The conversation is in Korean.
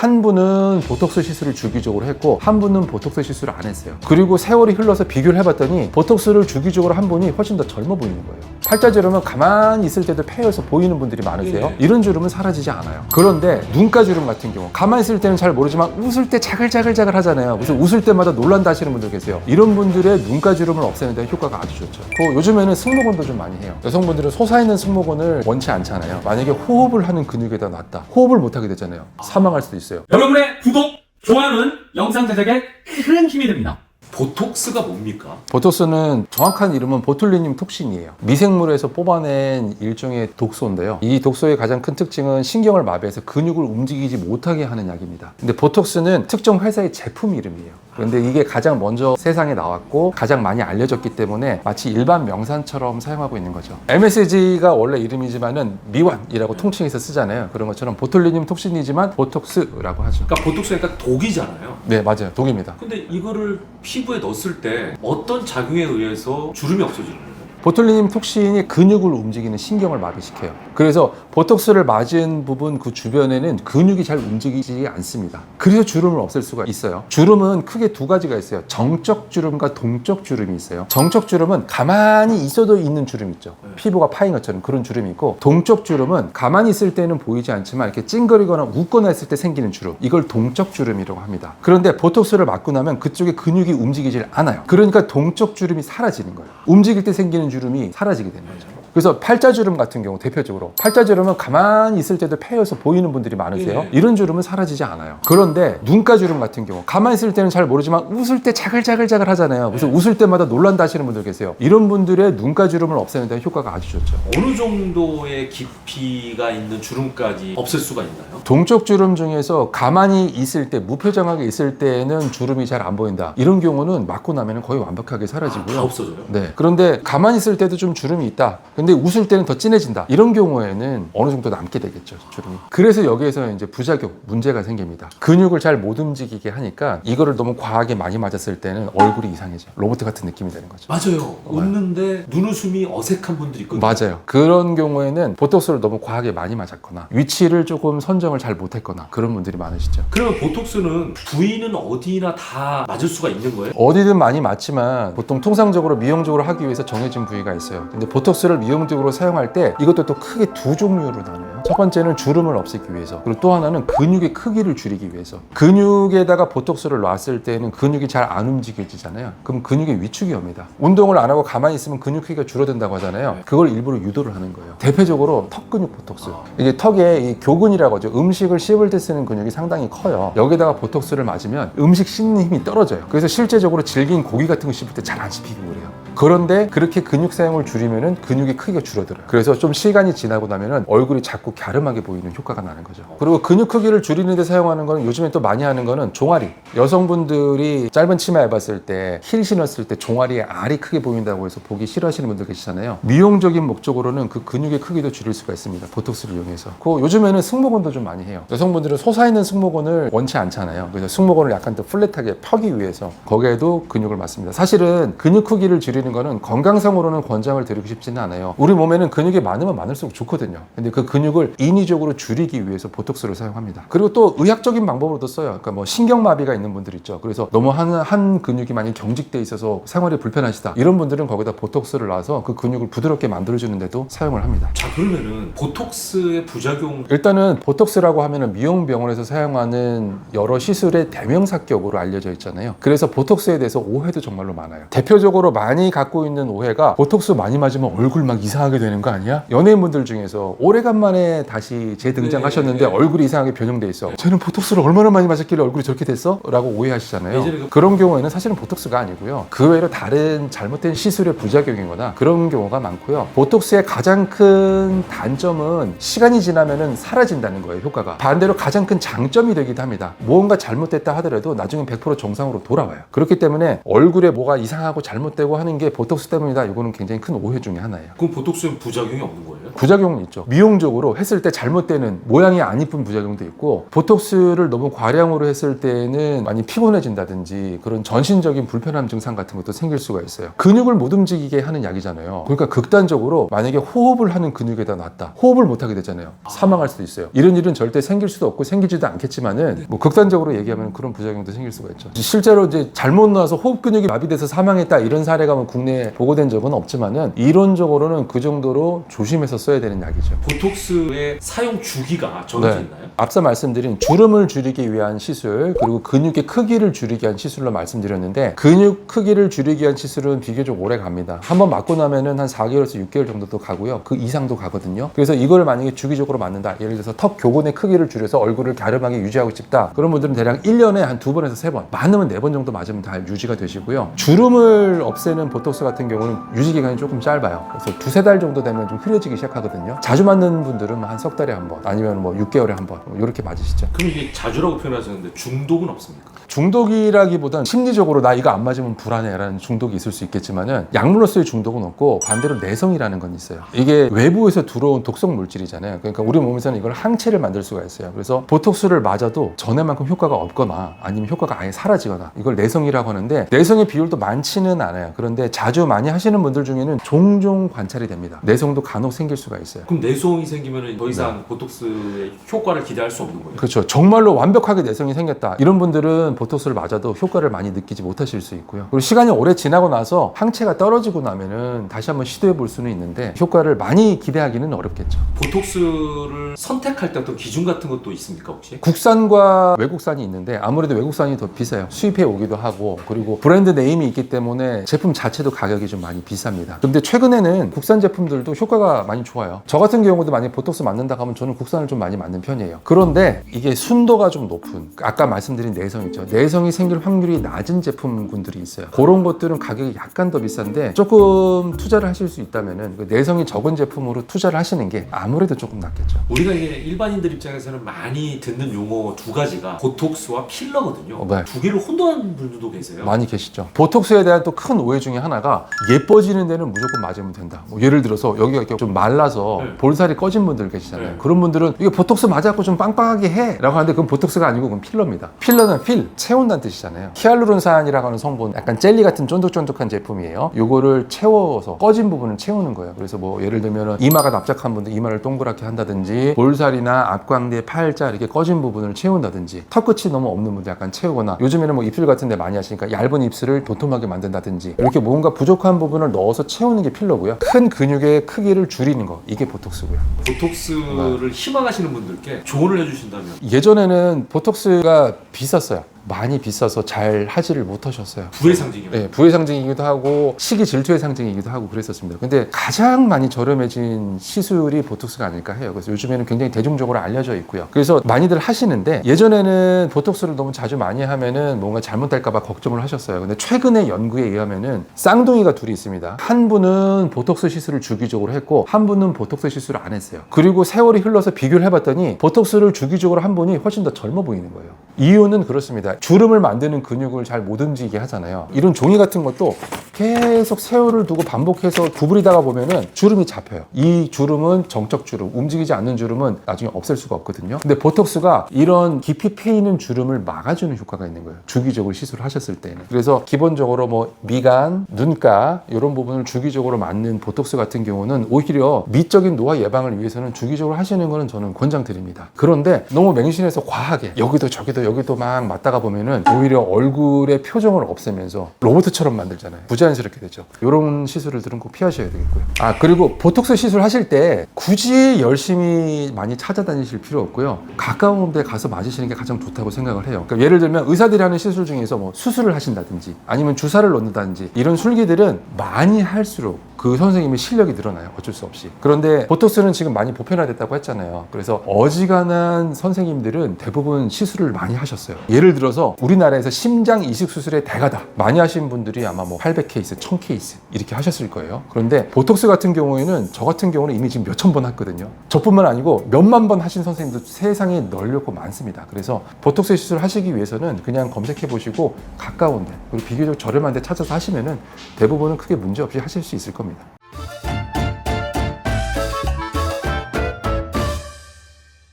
한 분은 보톡스 시술을 주기적으로 했고 한 분은 보톡스 시술을 안 했어요. 그리고 세월이 흘러서 비교를 해봤더니 보톡스를 주기적으로 한 분이 훨씬 더 젊어 보이는 거예요. 팔자주름은 가만히 있을 때도 폐여서 보이는 분들이 많으세요. 이런 주름은 사라지지 않아요. 그런데 눈가주름 같은 경우 가만히 있을 때는 잘 모르지만 웃을 때 자글자글자글 하잖아요. 무슨 웃을 때마다 놀란다 하시는 분들 계세요. 이런 분들의 눈가주름을 없애는 데 효과가 아주 좋죠. 요즘에는 승모근도 좀 많이 해요. 여성분들은 솟아있는 승모근을 원치 않잖아요. 만약에 호흡을 하는 근육에다 놨다. 호흡을 못하게 되잖아요. 사망할 수도 있어요. 여러분의 구독, 좋아요는 영상 제작에 큰 힘이 됩니다. 보톡스가 뭡니까? 보톡스는 정확한 이름은 보툴리늄 톡신이에요. 미생물에서 뽑아낸 일종의 독소인데요. 이 독소의 가장 큰 특징은 신경을 마비해서 근육을 움직이지 못하게 하는 약입니다. 근데 보톡스는 특정 회사의 제품 이름이에요. 그런데 이게 가장 먼저 세상에 나왔고 가장 많이 알려졌기 때문에 마치 일반 명산처럼 사용하고 있는 거죠. MSG가 원래 이름이지만은 미완이라고 통칭해서 쓰잖아요. 그런 것처럼 보툴리늄 톡신이지만 보톡스라고 하죠. 그러니까 보톡스가 독이잖아요. 네, 맞아요. 독입니다. 근데 이거를 피부에 넣었을 때 어떤 작용에 의해서 주름이 없어지는 거예요? 보툴리늄 톡신이 근육을 움직이는 신경을 마비시켜요. 그래서 보톡스를 맞은 부분 그 주변에는 근육이 잘 움직이지 않습니다. 그래서 주름을 없앨 수가 있어요. 주름은 크게 두 가지가 있어요. 정적 주름과 동적 주름이 있어요. 정적 주름은 가만히 있어도 있는 주름 있죠. 피부가 파인 것처럼 그런 주름이 있고, 동적 주름은 가만히 있을 때는 보이지 않지만 이렇게 찡그리거나 웃거나 했을 때 생기는 주름, 이걸 동적 주름이라고 합니다. 그런데 보톡스를 맞고 나면 그쪽에 근육이 움직이질 않아요. 그러니까 동적 주름이 사라지는 거예요. 움직일 때 생기는 주름이 사라지게 되는 거죠. 그래서 팔자주름 같은 경우 대표적으로 팔자주름은 가만히 있을 때도 폐여서 보이는 분들이 많으세요. 이런 주름은 사라지지 않아요. 그런데 눈가주름 같은 경우 가만히 있을 때는 잘 모르지만 웃을 때 자글자글자글 하잖아요. 무슨 웃을 때마다 놀란다 하시는 분들 계세요. 이런 분들의 눈가주름을 없애는 데 효과가 아주 좋죠. 어느 정도의 깊이가 있는 주름까지 없앨 수가 있나요? 동적 주름 중에서 가만히 있을 때 무표정하게 있을 때는 주름이 잘 안 보인다. 이런 경우는 맞고 나면 거의 완벽하게 사라지고요. 다 없어져요? 네. 그런데 가만히 있을 때도 좀 주름이 있다. 근데 웃을 때는 더 진해진다. 이런 경우에는 어느 정도 남게 되겠죠, 주름이. 그래서 여기에서 이제 부작용, 문제가 생깁니다. 근육을 잘 못 움직이게 하니까 이거를 너무 과하게 많이 맞았을 때는 얼굴이 이상해져. 로봇 같은 느낌이 되는 거죠. 맞아요. 웃는데 눈웃음이 어색한 분들이 있거든요. 맞아요. 그런 경우에는 보톡스를 너무 과하게 많이 맞았거나 위치를 조금 선정을 잘 못했거나 그런 분들이 많으시죠. 그러면 보톡스는 부위는 어디나 다 맞을 수가 있는 거예요? 어디든 많이 맞지만 보통 통상적으로 미용적으로 하기 위해서 정해진 부위가 있어요. 근데 보톡스를 미용적으로 사용할 때 이것도 또 크게 두 종류로 나눠요. 첫 번째는 주름을 없애기 위해서, 그리고 또 하나는 근육의 크기를 줄이기 위해서. 근육에다가 보톡스를 놨을 때는 근육이 잘 안 움직여지잖아요. 그럼 근육의 위축이 옵니다. 운동을 안 하고 가만히 있으면 근육 크기가 줄어든다고 하잖아요. 그걸 일부러 유도를 하는 거예요. 대표적으로 턱 근육 보톡스. 이게 턱에 이 교근이라고 하죠. 음식을 씹을 때 쓰는 근육이 상당히 커요. 여기다가 보톡스를 맞으면 음식 씹는 힘이 떨어져요. 그래서 실제적으로 질긴 고기 같은 거 씹을 때 잘 안 씹히고 그래요. 그런데 그렇게 근육 사용을 줄이면은 근육의 크기가 줄어들어요. 그래서 좀 시간이 지나고 나면은 얼굴이 자꾸 갸름하게 보이는 효과가 나는 거죠. 그리고 근육 크기를 줄이는 데 사용하는 거는 요즘에 또 많이 하는 거는 종아리. 여성분들이 짧은 치마 입었을 때, 힐 신었을 때 종아리에 알이 크게 보인다고 해서 보기 싫어하시는 분들 계시잖아요. 미용적인 목적으로는 그 근육의 크기도 줄일 수가 있습니다. 보톡스를 이용해서. 요즘에는 승모근도 좀 많이 해요. 여성분들은 솟아있는 승모근을 원치 않잖아요. 그래서 승모근을 약간 더 플랫하게 펴기 위해서 거기에도 근육을 맞습니다. 사실은 근육 크기를 줄이는 거는 건강상으로는 권장을 드리고 싶지는 않아요. 우리 몸에는 근육이 많으면 많을수록 좋거든요. 근데 그 근육을 인위적으로 줄이기 위해서 보톡스를 사용합니다. 그리고 또 의학적인 방법으로도 써요. 그러니까 뭐 신경마비가 있는 분들 있죠. 그래서 너무 한 근육이 많이 경직돼 있어서 생활이 불편하시다. 이런 분들은 거기다 보톡스를 놔서 그 근육을 부드럽게 만들어주는데도 사용을 합니다. 자, 그러면은 보톡스의 부작용, 일단은 보톡스라고 하면은 미용병원에서 사용하는 여러 시술의 대명사격으로 알려져 있잖아요. 그래서 보톡스에 대해서 오해도 정말로 많아요. 대표적으로 많이 갖고 있는 오해가 보톡스 많이 맞으면 얼굴 막 이상하게 되는 거 아니야? 연예인분들 중에서 오래간만에 다시 재등장하셨는데 얼굴이 이상하게 변형돼 있어. 쟤는 보톡스를 얼마나 많이 맞았길래 얼굴이 저렇게 됐어? 라고 오해하시잖아요. 그런 경우에는 사실은 보톡스가 아니고요. 그 외로 다른 잘못된 시술의 부작용이거나 그런 경우가 많고요. 보톡스의 가장 큰 단점은 시간이 지나면은 사라진다는 거예요, 효과가. 반대로 가장 큰 장점이 되기도 합니다. 무언가 잘못됐다 하더라도 나중에 100% 정상으로 돌아와요. 그렇기 때문에 얼굴에 뭐가 이상하고 잘못되고 하는 게 보톡스 때문이다. 이거는 굉장히 큰 오해 중에 하나예요. 그럼 보톡스는 부작용이 없는 거예요? 부작용은 있죠. 미용적으로 했을 때 잘못되는 모양이 안 이쁜 부작용도 있고, 보톡스를 너무 과량으로 했을 때는 많이 피곤해진다든지 그런 전신적인 불편함 증상 같은 것도 생길 수가 있어요. 근육을 못 움직이게 하는 약이잖아요. 그러니까 극단적으로 만약에 호흡을 하는 근육에다 놨다. 호흡을 못 하게 되잖아요. 사망할 수도 있어요. 이런 일은 절대 생길 수도 없고 생기지도 않겠지만은 뭐 극단적으로 얘기하면 그런 부작용도 생길 수가 있죠. 실제로 이제 잘못 놔서 호흡 근육이 마비돼서 사망했다 이런 사례가 뭐 국내에 보고된 적은 없지만은 이론적으로는 그 정도로 조심해서 써야 되는 약이죠. 보톡스의 사용 주기가 정해져 네. 있나요? 앞서 말씀드린 주름을 줄이기 위한 시술, 그리고 근육의 크기를 줄이기 위한 시술로 말씀드렸는데, 근육 크기를 줄이기 위한 시술은 비교적 오래 갑니다. 한번 맞고 나면은 한 4개월에서 6개월 정도도 가고요. 그 이상도 가거든요. 그래서 이걸 만약에 주기적으로 맞는다. 예를 들어서 턱 교본의 크기를 줄여서 얼굴을 갸름하게 유지하고 싶다. 그런 분들은 대략 1년에 한 2번에서 3번, 많으면 4번 정도 맞으면 다 유지가 되시고요. 주름을 없애는 보톡스 같은 경우는 유지 기간이 조금 짧아요. 그래서 2-3달 정도 되면 좀 흐려지기 시작하거든요. 자주 맞는 분들은 한 석 달에 한 번, 아니면 뭐 6개월에 한 번, 이렇게 맞으시죠. 그럼 이게 자주라고 표현하셨는데 중독은 없습니까? 중독이라기보단 심리적으로 나 이거 안 맞으면 불안해라는 중독이 있을 수 있겠지만은, 약물로서의 중독은 없고 반대로 내성이라는 건 있어요. 이게 외부에서 들어온 독성 물질이잖아요. 그러니까 우리 몸에서는 이걸 항체를 만들 수가 있어요. 그래서 보톡스를 맞아도 전에만큼 효과가 없거나 아니면 효과가 아예 사라지거나, 이걸 내성이라고 하는데, 내성의 비율도 많지는 않아요. 그런데 자주 많이 하시는 분들 중에는 종종 관찰이 됩니다. 내성도 간혹 생길 수가 있어요. 그럼 내성이 생기면 더 이상 보톡스의 효과를 기대할 수 없는 거예요? 그렇죠. 정말로 완벽하게 내성이 생겼다, 이런 분들은 보톡스를 맞아도 효과를 많이 느끼지 못하실 수 있고요. 그리고 시간이 오래 지나고 나서 항체가 떨어지고 나면은 다시 한번 시도해 볼 수는 있는데, 효과를 많이 기대하기는 어렵겠죠. 보톡스를 선택할 때 어떤 기준 같은 것도 있습니까 혹시? 국산과 외국산이 있는데, 아무래도 외국산이 더 비싸요. 수입해 오기도 하고, 그리고 브랜드 네임이 있기 때문에 제품 자체도 가격이 좀 많이 비쌉니다. 근데 최근에는 국산 제품들도 효과가 많이 좋아요. 저 같은 경우도 만약에 보톡스 맞는다 하면 저는 국산을 좀 많이 맞는 편이에요. 그런데 이게 순도가 좀 높은, 아까 말씀드린 내성 있죠. 내성이 생길 확률이 낮은 제품군들이 있어요. 그런 것들은 가격이 약간 더 비싼데, 조금 투자를 하실 수 있다면은 그 내성이 적은 제품으로 투자를 하시는 게 아무래도 조금 낫겠죠. 우리가 이게 일반인들 입장에서는 많이 듣는 용어 두 가지가 보톡스와 필러거든요. 네. 두 개를 혼동하는 분들도 계세요. 많이 계시죠. 보톡스에 대한 또 큰 오해 중에 하나가, 예뻐지는 데는 무조건 맞으면 된다. 뭐 예를 들어서 여기가 이렇게 좀 말라서 네. 볼살이 꺼진 분들 계시잖아요. 네. 그런 분들은 이게 보톡스 맞아갖고 좀 빵빵하게 해 라고 하는데, 그건 보톡스가 아니고 그건 필러입니다. 필러는 채운다는 뜻이잖아요. 히알루론산이라고 하는 성분, 약간 젤리 같은 쫀득쫀득한 제품이에요. 요거를 채워서 꺼진 부분을 채우는 거예요. 그래서 뭐 예를 들면 이마가 납작한 분들 이마를 동그랗게 한다든지, 볼살이나 앞광대, 팔자 이렇게 꺼진 부분을 채운다든지, 턱끝이 너무 없는 분들 약간 채우거나, 요즘에는 뭐 입술 같은 데 많이 하시니까 얇은 입술을 도톰하게 만든다든지, 이렇게 뭔가 부족한 부분을 넣어서 채우는 게 필러고요. 큰 근육의 크기를 줄이는 거, 이게 보톡스고요. 보톡스를 희망하시는 분들께 조언을 해주신다면? 예전에는 보톡스가 비쌌어요. 많이 비싸서 잘 하지를 못하셨어요. 부의 상징이요. 네, 부의 상징이기도 하고 시기 질투의 상징이기도 하고 그랬었습니다. 근데 가장 많이 저렴해진 시술이 보톡스가 아닐까 해요. 그래서 요즘에는 굉장히 대중적으로 알려져 있고요. 그래서 많이들 하시는데, 예전에는 보톡스를 너무 자주 많이 하면은 뭔가 잘못될까 봐 걱정을 하셨어요. 근데 최근에 연구에 의하면은 쌍둥이가 둘이 있습니다. 한 분은 보톡스 시술을 주기적으로 했고, 한 분은 보톡스 시술을 안 했어요. 그리고 세월이 흘러서 비교를 해봤더니 보톡스를 주기적으로 한 분이 훨씬 더 젊어 보이는 거예요. 이유는 그렇습니다. 주름을 만드는 근육을 잘 못 움직이게 하잖아요. 이런 종이 같은 것도 계속 세월을 두고 반복해서 구부리다가 보면은 주름이 잡혀요. 이 주름은 정적 주름, 움직이지 않는 주름은 나중에 없앨 수가 없거든요. 근데 보톡스가 이런 깊이 패이는 주름을 막아주는 효과가 있는 거예요. 주기적으로 시술을 하셨을 때는. 그래서 기본적으로 뭐 미간, 눈가 이런 부분을 주기적으로 맞는 보톡스 같은 경우는 오히려 미적인 노화 예방을 위해서는 주기적으로 하시는 거는 저는 권장드립니다. 그런데 너무 맹신해서 과하게 여기도 저기도 여기도 막 맞다가 보면은 오히려 얼굴의 표정을 없애면서 로봇처럼 만들잖아요. 부자연스럽게 되죠. 이런 시술들은 꼭 피하셔야 되겠고요. 그리고 보톡스 시술 하실 때 굳이 열심히 많이 찾아다니실 필요 없고요. 가까운 데 가서 맞으시는 게 가장 좋다고 생각을 해요. 그러니까 예를 들면 의사들이 하는 시술 중에서 뭐 수술을 하신다든지 아니면 주사를 넣는다든지, 이런 술기들은 많이 할수록 그 선생님의 실력이 늘어나요. 어쩔 수 없이. 그런데 보톡스는 지금 많이 보편화됐다고 했잖아요. 그래서 어지간한 선생님들은 대부분 시술을 많이 하셨어요. 예를 들어서 우리나라에서 심장 이식 수술의 대가다. 많이 하신 분들이 아마 뭐 800케이스, 1000케이스 이렇게 하셨을 거예요. 그런데 보톡스 같은 경우에는 저 같은 경우는 이미 지금 몇천 번 했거든요. 저뿐만 아니고 몇만 번 하신 선생님도 세상에 널렸고 많습니다. 그래서 보톡스 시술을 하시기 위해서는 그냥 검색해 보시고 가까운 데 그리고 비교적 저렴한 데 찾아서 하시면은 대부분은 크게 문제 없이 하실 수 있을 겁니다.